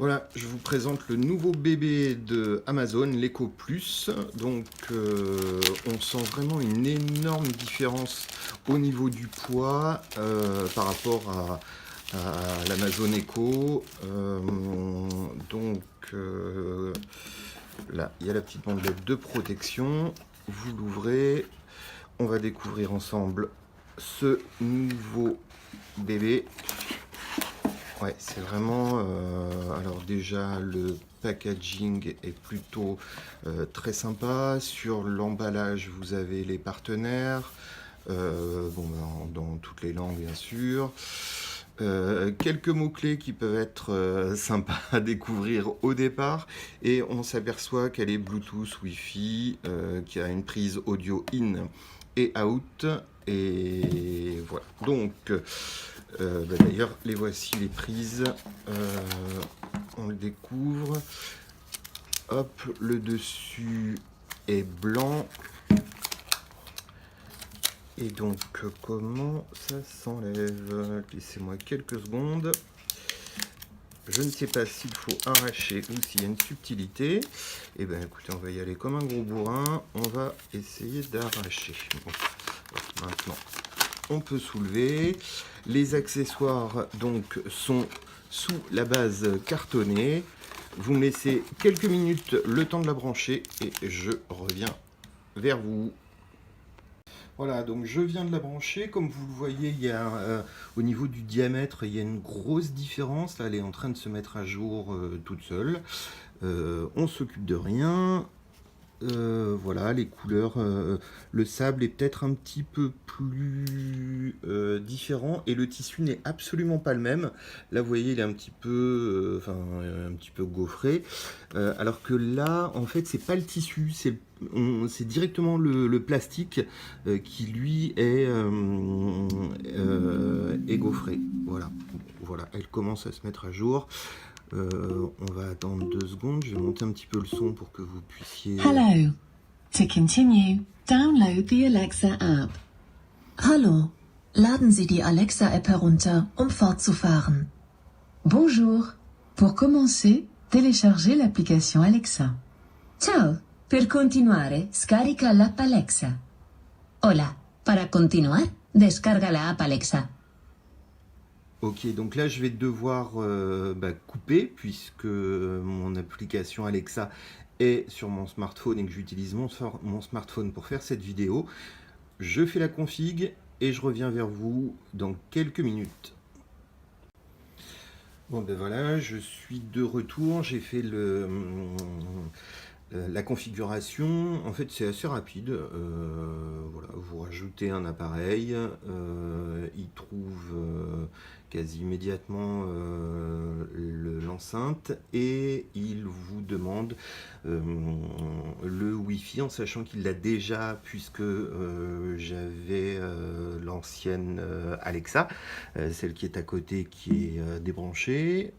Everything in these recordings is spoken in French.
Voilà, je vous présente le nouveau bébé de Amazon, l'Echo Plus. Donc, on sent vraiment une énorme différence au niveau du poids par rapport à l'Amazon Echo. Là, il y a la petite bandelette de protection. Vous l'ouvrez. On va découvrir ensemble ce nouveau bébé. Ouais, c'est vraiment... alors déjà, le packaging est plutôt très sympa. Sur l'emballage, vous avez les partenaires. Dans toutes les langues, bien sûr. Quelques mots-clés qui peuvent être sympas à découvrir au départ. Et on s'aperçoit qu'elle est Bluetooth, Wi-Fi, qui a une prise audio in et out. Et voilà. Donc... d'ailleurs, les voici les prises. On le découvre. Hop, le dessus est blanc. Et donc, comment ça s'enlève? Laissez-moi quelques secondes. Je ne sais pas s'il faut arracher ou s'il y a une subtilité. Eh bien, écoutez, on va y aller comme un gros bourrin. On va essayer d'arracher. Bon, maintenant, on peut soulever. Les accessoires donc sont sous la base cartonnée. Vous me laissez quelques minutes le temps de la brancher et je reviens vers vous. Voilà, donc je viens de la brancher. Comme vous le voyez, il y a au niveau du diamètre, il y a une grosse différence. Là, elle est en train de se mettre à jour toute seule. On s'occupe de rien. Voilà, les couleurs, le sable est peut-être un petit peu plus différent et le tissu n'est absolument pas le même. Là, vous voyez, il est un petit peu, un petit peu gaufré, alors que là, en fait, c'est pas le tissu, c'est directement le plastique qui lui est gaufré. Voilà, voilà, elle commence à se mettre à jour. On va attendre 2 secondes, je vais monter un petit peu le son pour que vous puissiez... Hello. To continue, download the Alexa app. Hallo, laden Sie die Alexa-App herunter, fortzufahren. Bonjour. Pour commencer, téléchargez l'application Alexa. Ciao, per continuare, scarica l'app Alexa. Hola, para continuar, descarga la app Alexa. Ok, donc là je vais devoir couper puisque mon application Alexa est sur mon smartphone et que j'utilise mon smartphone pour faire cette vidéo. Je fais la config et je reviens vers vous dans quelques minutes. Bon ben voilà, je suis de retour, j'ai fait la configuration. En fait c'est assez rapide. Voilà, vous rajoutez un appareil, il trouve quasi immédiatement l'enceinte et il vous demande le Wi-Fi en sachant qu'il l'a déjà puisque j'avais l'ancienne Alexa, celle qui est à côté qui est débranchée.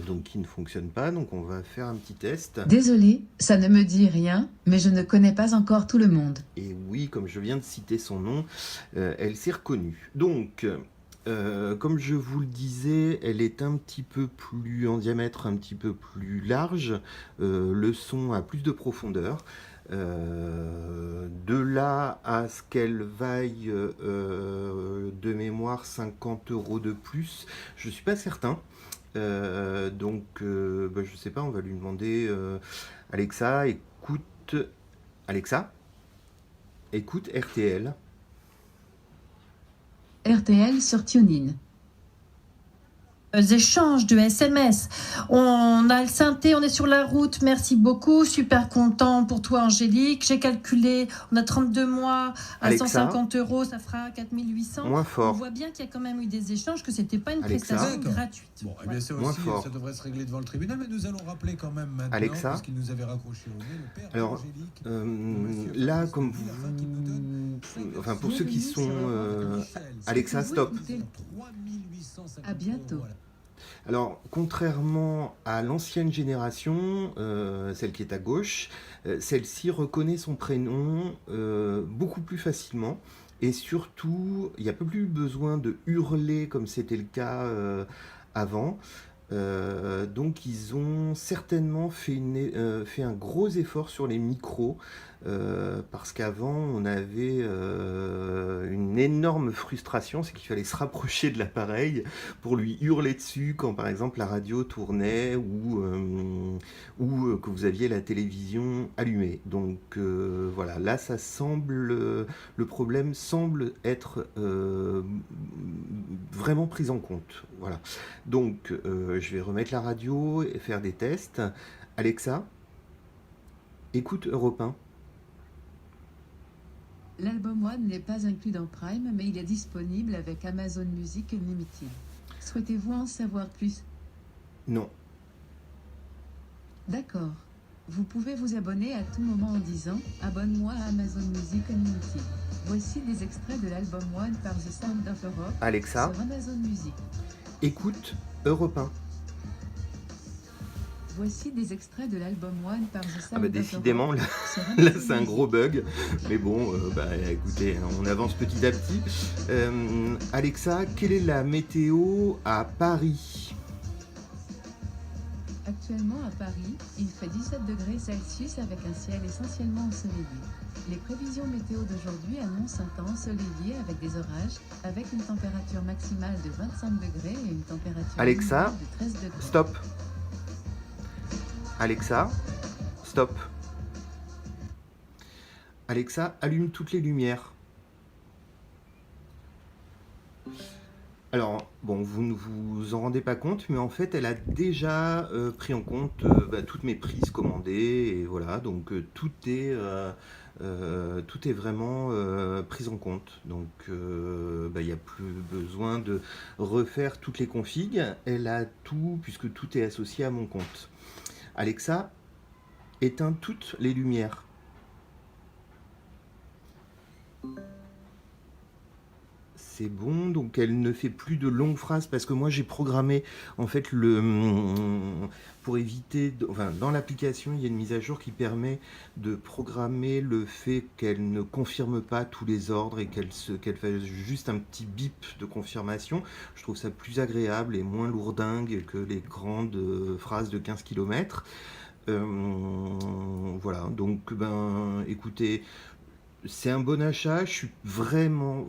Donc qui ne fonctionne pas, donc on va faire un petit test. Désolé, ça ne me dit rien, mais je ne connais pas encore tout le monde. Et oui, comme je viens de citer son nom, elle s'est reconnue. Donc, comme je vous le disais, elle est un petit peu plus en diamètre, un petit peu plus large. Le son a plus de profondeur. De là à ce qu'elle vaille de mémoire 50 € de plus, je suis pas certain. Je sais pas, on va lui demander Alexa, écoute RTL. RTL sur TuneIn. Échanges de SMS. On a le synthé, on est sur la route. Merci beaucoup. Super content pour toi, Angélique. J'ai calculé, on a 32 mois à Alexa, 150 €, ça fera 4800. Moins fort. On voit bien qu'il y a quand même eu des échanges, que c'était pas une Alexa. prestation gratuite. Bon, eh bien ça Moins aussi, fort. ça devrait se régler devant le tribunal, mais nous allons rappeler quand même maintenant, Alexa. parce qu'il nous avait raccroché au nez, le père Alors, d'Angélique. là, comme vous... Enfin, pour ceux qui sont... Alexa, stop. À bientôt. Alors, contrairement à l'ancienne génération, celle qui est à gauche, celle-ci reconnaît son prénom beaucoup plus facilement. Et surtout, il n'y a plus besoin de hurler comme c'était le cas avant. Donc ils ont certainement fait un gros effort sur les micros, parce qu'avant on avait une énorme frustration, c'est qu'il fallait se rapprocher de l'appareil pour lui hurler dessus quand par exemple la radio tournait ou que vous aviez la télévision allumée. Donc voilà, là ça semble, le problème semble être vraiment pris en compte. Voilà. Donc je vais remettre la radio et faire des tests. Alexa, écoute Europe 1. L'album One n'est pas inclus dans Prime, mais il est disponible avec Amazon Music Unlimited. Souhaitez-vous en savoir plus? Non. D'accord. Vous pouvez vous abonner à tout moment en disant « Abonne-moi à Amazon Music Unlimited ». Voici des extraits de l'album One par The Sound of Europe Alexa, sur Amazon Music. écoute Europe 1. Voici des extraits de l'album One par The Sound Ah bah of décidément, Europe là, sur là Amazon c'est un Music. gros bug. Mais bon, écoutez, on avance petit à petit. Alexa, quelle est la météo à Paris? Actuellement à Paris, il fait 17 degrés Celsius avec un ciel essentiellement ensoleillé. Les prévisions météo d'aujourd'hui annoncent un temps ensoleillé avec des orages, avec une température maximale de 25 degrés et une température Alexa, minimale de 13 degrés. stop. Alexa, stop. Alexa, allume toutes les lumières. Alors, bon, vous ne vous en rendez pas compte, mais en fait, elle a déjà pris en compte toutes mes prises commandées, et voilà, donc tout est vraiment pris en compte. Donc, il n'y a plus besoin de refaire toutes les configs, elle a tout, puisque tout est associé à mon compte. Alexa, éteins toutes les lumières. C'est bon, donc elle ne fait plus de longues phrases parce que moi j'ai programmé en fait pour éviter, dans l'application il y a une mise à jour qui permet de programmer le fait qu'elle ne confirme pas tous les ordres et qu'elle fasse juste un petit bip de confirmation. Je trouve ça plus agréable et moins lourdingue que les grandes phrases de 15 km. Voilà, donc écoutez, c'est un bon achat. Je suis vraiment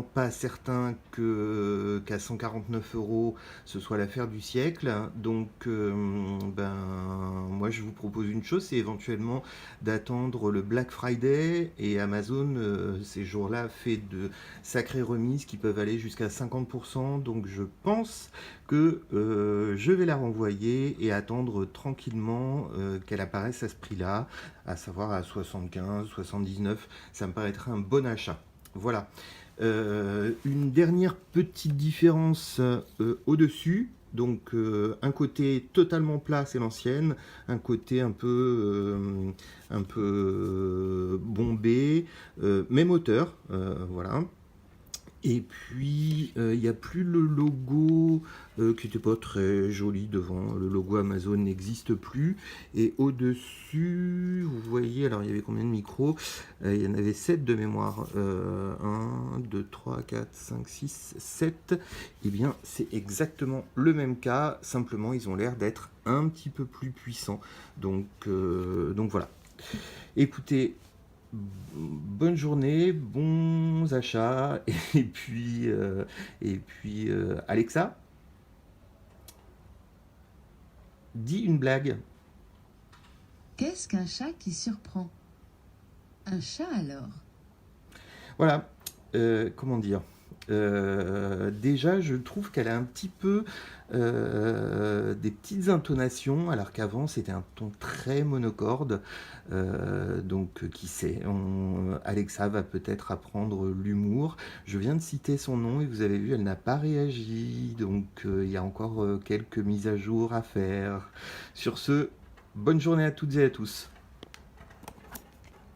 pas certain qu'à 149 € ce soit l'affaire du siècle. Donc moi je vous propose une chose, c'est éventuellement d'attendre le Black Friday, et Amazon ces jours-là fait de sacrées remises qui peuvent aller jusqu'à 50%. Donc je pense que je vais la renvoyer et attendre tranquillement qu'elle apparaisse à ce prix-là, à savoir à 75, 79, ça me paraîtrait un bon achat. Voilà. Une dernière petite différence au-dessus. Donc un côté totalement plat, c'est l'ancienne, un côté un peu bombé, même hauteur, voilà. Et puis, il n'y a plus le logo qui n'était pas très joli devant. Le logo Amazon n'existe plus. Et au-dessus, vous voyez, alors il y avait combien de micros? Il y en avait 7 de mémoire. 1, 2, 3, 4, 5, 6, 7. Eh bien, c'est exactement le même cas. Simplement, ils ont l'air d'être un petit peu plus puissants. Donc voilà. Écoutez, bonne journée, bons achats, et puis Alexa, dis une blague. Qu'est-ce qu'un chat qui surprend? Un chat alors? Voilà, comment dire, déjà je trouve qu'elle a un petit peu des petites intonations, alors qu'avant c'était un ton très monocorde. Donc qui sait, Alexa va peut-être apprendre l'humour. Je viens de citer son nom et vous avez vu, elle n'a pas réagi, donc il y a encore quelques mises à jour à faire. Sur ce, bonne journée à toutes et à tous.